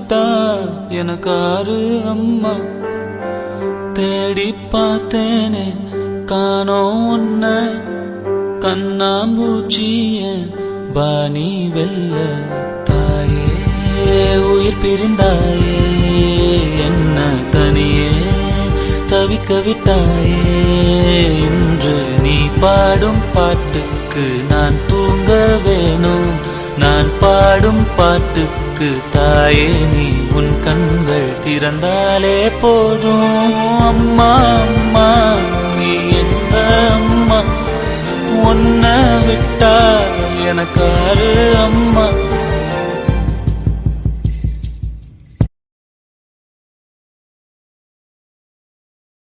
விட்டா எனக்காரு அம்மா. தேடி பார்த்தேனே காணோம் உன்ன, கண்ணாம்பூச்சிய பாணி வெல்ல. தாயே உயிர் பிரிந்தாயே, என்ன தனியே தவிக்க விட்டாயே. இன்று நீ பாடும் பாட்டுக்கு நான் தூங்க வேணும், நான் பாடும் பாட்டுக்கு தாயே நீ உன் கண்கள் திறந்தாலே போதும். அம்மா அம்மா நீ எந்த அம்மா, உன்னை விட்டா எனக்காரு அம்மா.